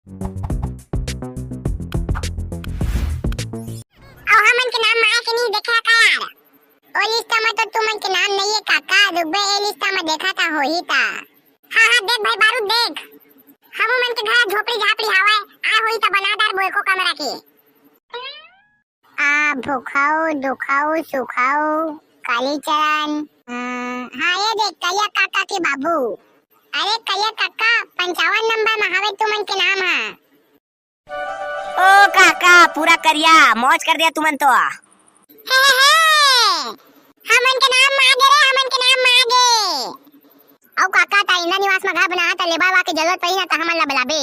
और हमन के नाम माया के नहीं देखा का यार। ओ लिस्ट में तो तुमन के नाम नहीं है काका, रुबे ए लिस्ट में देखा था होही था। हां हां देख भाई बारूद देख, हम मन के घर झोपड़ी झापड़ी हवाए आ होई त बनादार बोय को कमरा के। आ भूखाओ दुखाओ सुखाओ काली चरण। हां ये देख कलिया काका के बाबू। अरे कलिया काका 55 नंबर में हवे तुमन के नाम है। ओ काका पूरा करिया मौज कर दिया तुमन तो। हे हमन के नाम मागे रे, हमन के नाम मागे। औ काका ता इंद्र निवास में घर बना ता लेबावा के जरूरत पई ना ता हमन ला बुलाबे।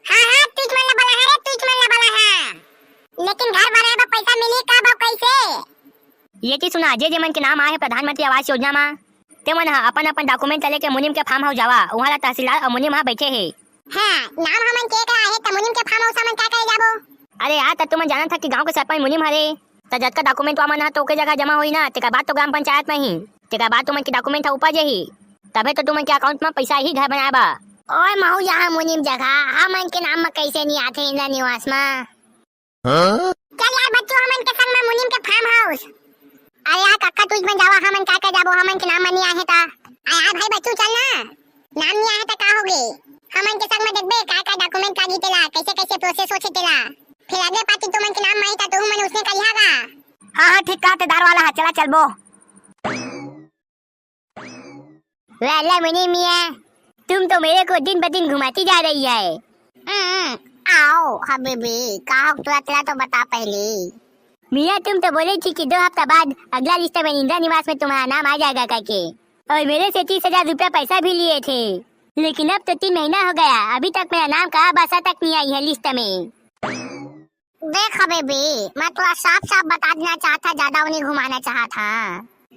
हां हां तुझ मन ला बुला है रे, तुझ मन ला बुला है। लेकिन घर बनाए बा पैसा मिली का बा कैसे? ये की सुना जे मन के नाम आए प्रधानमंत्री आवास योजना में ते मन अपन अपन डॉक्यूमेंट लेके मुनीम के फार्म हाउस जावा, वहां ला तहसीलदार और मुनीम वहां बैठे है। हां नाम हमन के का है त मुनीम के फार्म हाउस में का करे जाबो? अरे यार तब तुमन जाना था कि गांव के सरपंच मुनीम हरे त जतका डॉक्यूमेंट वामन है तो ओके जगह जमा होई ना, तेका बाद तो ग्राम पंचायत में ही, तेका बाद तुमन के डॉक्यूमेंट ऊपर जे ही तबे तो तुमन के अकाउंट में पैसा ही घर बनाए बा। ओए महू यहाँ मुनीम जगह हमन के नाम में कैसे नहीं आते इंद्र निवास में? चल यार बच्चों हमन के संग में मुनीम के फार्म हाउस। अरे यार काका तुझ में जावा, हमन का जाबो, हमन के नाम में नहीं आए ता। अरे यार भाई बच्चों चल ना, नाम नहीं आए ता का होगे? हमन के संग में देखबे का डॉक्यूमेंट लागी तेला, कैसे कैसे प्रोसेस होचे तेला, फिर अगले पार्टी तुमन के नाम में आई ता तो हमन उसने कहियागा। हां हां ठीक कहते दार वाला है, चला चलबो। वेला मुनीम मियां तुम तो मेरे को दिन ब दिन घुमाती जा रही है। आओ हबीबी का तेरा तो बता पहले। मियाँ तुम तो बोले थी कि 2 हफ्ता बाद अगला लिस्ट में इंदिरा निवास में तुम्हारा नाम आ जाएगा करके, और मेरे से 30,000 रुपया पैसा भी लिए थे, लेकिन अब तो 3 महीना हो गया, अभी तक मेरा नाम कहाँ बसा तक नहीं आई है लिस्ट में। देख हबीबी मैं थोड़ा साफ साफ बता देना चाहता, ज्यादा उन्हें घुमाना चाहता।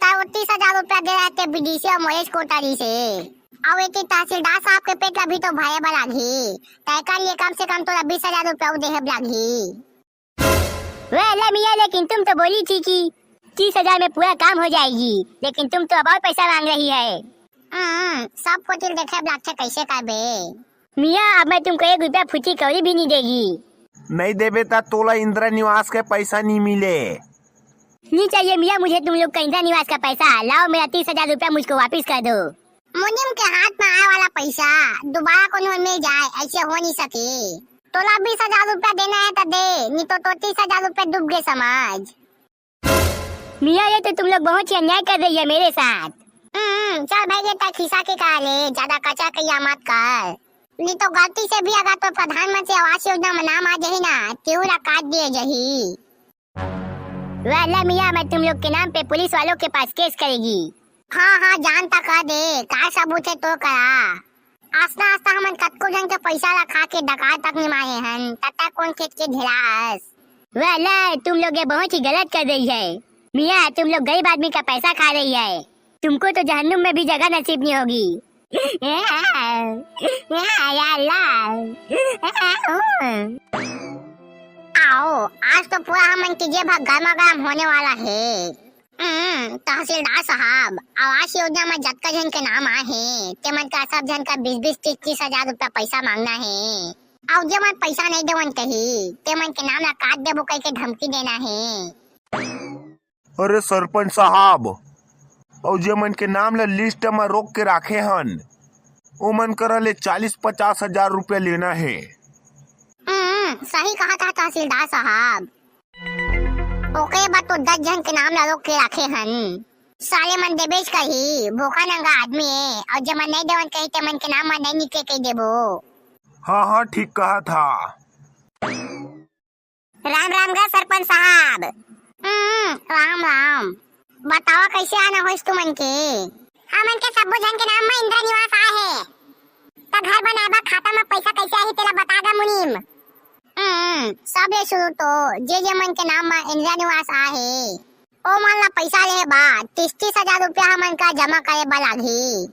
तब 30,000 रुपया दे रहे थे बीडीसी और महेश कोठारी से, और एक तहसीलदार साहब के पेट अभी तो भाई बलागी, तय कर लिए कम से कम तो 20,000 रुपया देह लागी। वेला मियाँ लेकिन तुम तो बोली थी कि 30,000 में पूरा काम हो जाएगी, लेकिन तुम तो अब और पैसा मांग रही है। सब कुछ देखे ब्लाक कैसे करबे। मियाँ अब मैं तुमको 1 रुपया फुटी कौड़ी भी नहीं देगी। नहीं देबे ता तोला इंदिरा निवास के पैसा नहीं मिले। नहीं चाहिए मियाँ मुझे तुम लोग का इंदिरा निवास का पैसा, लाओ मेरा 30,000 रुपया मुझको वापिस कर दो। मुनीम के हाथ में आए वाला पैसा दोबारा कोनो मिल जाए ऐसे हो नहीं सके। तोला 20,000 रुपया देना है तो दे, नहीं तो 30,000 रुपया डूब गए समाज। मियाँ ये तो तुम लोग बहुत ही अन्याय कर रही है मेरे साथ। चल भाई ये तक खिसा के कहा ले, ज्यादा कचा कहिया मत कर, नहीं तो गलती से भी अगर तो प्रधानमंत्री आवास योजना में नाम आ जाही ना तेरा काट दिए जही। वाला मियाँ मैं तुम लोग के नाम पे पुलिस वालों के पास केस करेगी। हाँ हाँ जानता कर दे, का सबूत है तो करा। आस्ता आस्ता हमन कतको जन के पैसा ला खा के डकार तक नहीं मारे हन, तता कौन खेत के ढिलास। वाला तुम लोग ये बहुत ही गलत कर रही है मियाँ, तुम लोग गरीब आदमी का पैसा खा रही है, तुमको तो जहन्नुम में भी जगह नसीब नहीं होगी। आओ आज तो पूरा हमन की जेब गर्मा गर्म होने वाला है। तहसीलदार साहब आवास योजना में जतका जन के नाम आए हैं तेमन का सब जन का 20-20, 30,000 रुपया पैसा मांगना है, और जो मन पैसा नहीं देवन कही तेमन के नाम ला काट देबो कह के धमकी देना है। अरे सरपंच साहब और जे मन के नाम ला लिस्ट में रोक के रखे हन ओ मन करा ले 40-50 हजार रुपया लेना है। सही कहा था तहसीलदार साहब, ओके बात तो 10 जन के नाम ला रोक के रखे हन, साले मन देबेज कही भूखा नंगा आदमी है, और जब मन नहीं देवन कही ते मन के नाम में नहीं निकले कही देबो। हाँ हाँ ठीक कहा था। राम राम गा सरपंच साहब। राम राम, बताओ कैसे आना हो तुमन के? हमन के सब जन के नाम में इंदिरा निवास आए है, त घर बनाएबा खाता में पैसा कैसे आई तेला बता दा मुनीम। सब ले शुरू तो जे मन के नाम में इंदिरा निवास आहे ओ मन ला पैसा ले बा 30,000 रुपया हमन का जमा करे बा लागी।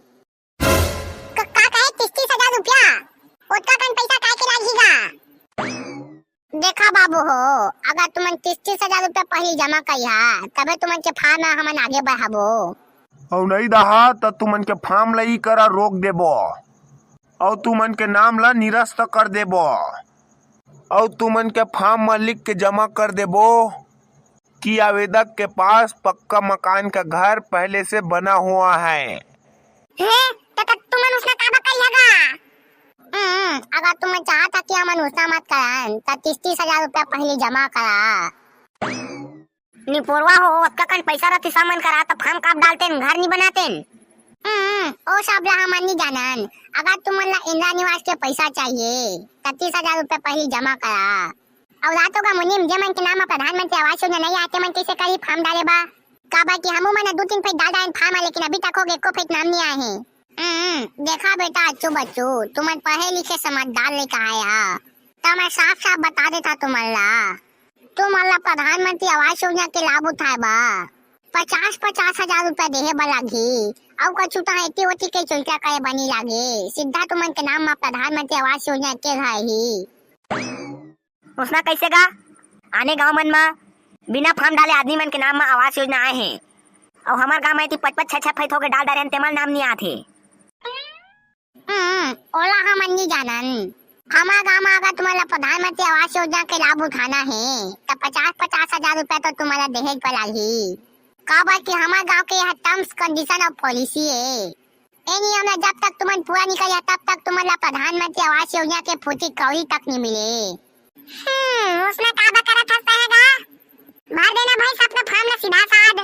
का कहे 30,000 रुपया उतना कन पैसा काहे के लागीगा? देखा बाबू हो, अगर तुमन 30,000 रुपया पहले जमा करिहा तबे तुमन के फार्म में हमन आगे बढ़ाबो, और नहीं दहा तो तुमन के फार्म ला ई करा रोक देबो और तुमन के नाम ला निरस्त कर देबो। और तुमन के फॉर्म में लिख के जमा कर देबो कि आवेदक के पास पक्का मकान का घर पहले से बना हुआ है। तो तुमन उसने काबा कहिएगा। अगर तुमन चाहता कि हमन उसना मत करान तो 30,000 रुपया पहले जमा करा। निपोरवा हो अतका कन पैसा रति सामान करा तो फॉर्म काप डालतेन घर नहीं बनातेन। ओ सब ला हमन नहीं जानन। अगर तुमन ला इंदिरा निवास के पैसा चाहिए तो 30,000 रुपया पहले जमा करा। और रातों का मुनिम जे मन के नाम प्रधानमंत्री आवास योजना नहीं आते मन कैसे करी फॉर्म डाले बा काबा कि हमू मन 2-3 फेट डाल डाल फॉर्म लेकिन अभी तक हो एको फेट नाम नहीं आए हैं। देखा बेटा अच्छू बच्चू तुमन पढ़े लिखे समझदार लेके आया तो मैं साफ साफ बता देता तुमन ला प्रधानमंत्री आवास योजना के लाभ उठाए बा 50,000 रुपया देहे बा लागी और कछु तो एती ओती के चुलका करे बनी लागे सीधा तुमन के नाम में प्रधानमंत्री आवास योजना के घर ही। उसना कैसे गा आने गांव मन में बिना फॉर्म डाले आदमी मन के नाम में आवास योजना आए हैं और हमार गांव में 5-5-6 फेट होके डाल डाले तेमल नाम नहीं आते। ओला हमन नहीं जानन। हमारा गाँव में अगर तुम्हारा प्रधानमंत्री आवास योजना के लाभ उठाना है तो 50,000 रुपया तो तुम्हारा दहेज पर लागी काबर कि हमारे गांव के यह टर्म्स कंडीशन और पॉलिसी है। ये नियम है जब तक तुमन पूरा नहीं किया तब तक तुम्हारा प्रधानमंत्री आवास योजना के फूटी कौड़ी तक नहीं मिले। उसने काबा करा था भर देना भाई अपना फॉर्म ला सीधा साध।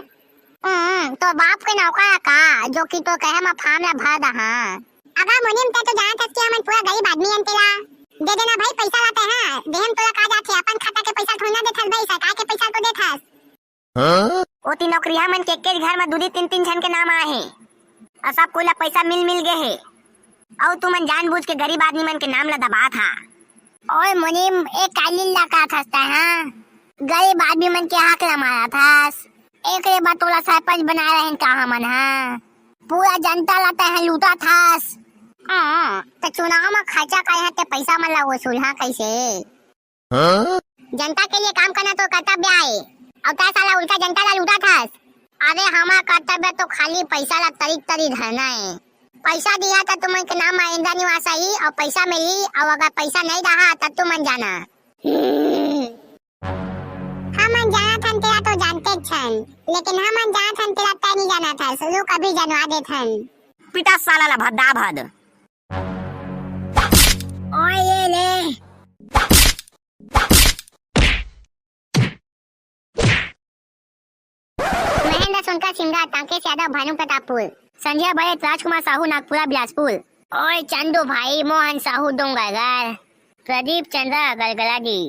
तो बाप के नौकर का जो कि तो कहे मैं फॉर्म ला भर दहा। अगर मुनिम ते तो जानत कि हमन पूरा गरीब आदमी अंतेला दे देना भाई पैसा लाते हैं देहम तोला का जाथे अपन खाता के पैसा थोड़ा देथस भाई सरकार के पैसा तो देथस। ओती नौकरिया मन के घर में 2-3 जन के नाम आए हैं और सब कोई ला पैसा मिल गए है और तुमन जानबूझ के गरीब आदमी मन के नाम ला दबा था। ओए मुनिम एक कालिल ला का खस्ता है गरीब आदमी मन के हक ला मारा थास एक रे बतोला सरपंच बना रहे हैं कहा मन है पूरा जनता लाता है लूटा थास। तो चुनाव में खर्चा करे ते पैसा मन ला वसूला कैसे। जनता के लिए काम करना तो कर्तव्य है और ता साला उल्टा जनता ला लूटा थास। अरे हमारा कर्तव्य तो खाली पैसा ला तरी धरना है। पैसा दिया तो तुमन के नाम में इंदिरा निवास आई और पैसा मिली और अगर पैसा नहीं रहा तब तुमन जाना। हमन जाना थन तेरा तो जानते छन लेकिन हमन जाना थन तेरा तय नहीं जाना था सलू कभी जनवा दे थन पिता साला ला भद्दा भद। ओए ये ले महेंद्र सुनकर सिमरा टांके यादव भानु प्रतापपुर संजय भैया राजकुमार साहू नागपुरा बिलासपुर। ओए चंदू भाई मोहन साहू डोंगरगर प्रदीप चंद्र गलगलाजी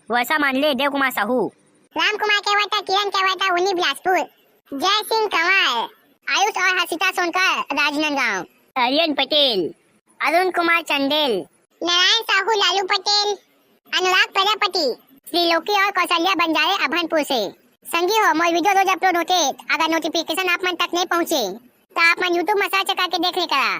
वर्षा मानले देव कुमार साहू राम कुमार केवटा किरण केवटा उन्नी बिलासपुर जय सिंह कंवर आयुष और हर्षिता सोनकर राजनांदगांव आर्यन पटेल अरुण कुमार चंदेल नारायण साहू लालू पटेल अनुराग प्रजापति श्रीलोकी और कौशल्या बंजारे अभनपुर से। संगी हो मोर वीडियो रोज अपलोड होते अगर नोटिफिकेशन आप मन तक नहीं पहुँचे तो आप मन यूट्यूब में सर्च करके देख ले करा।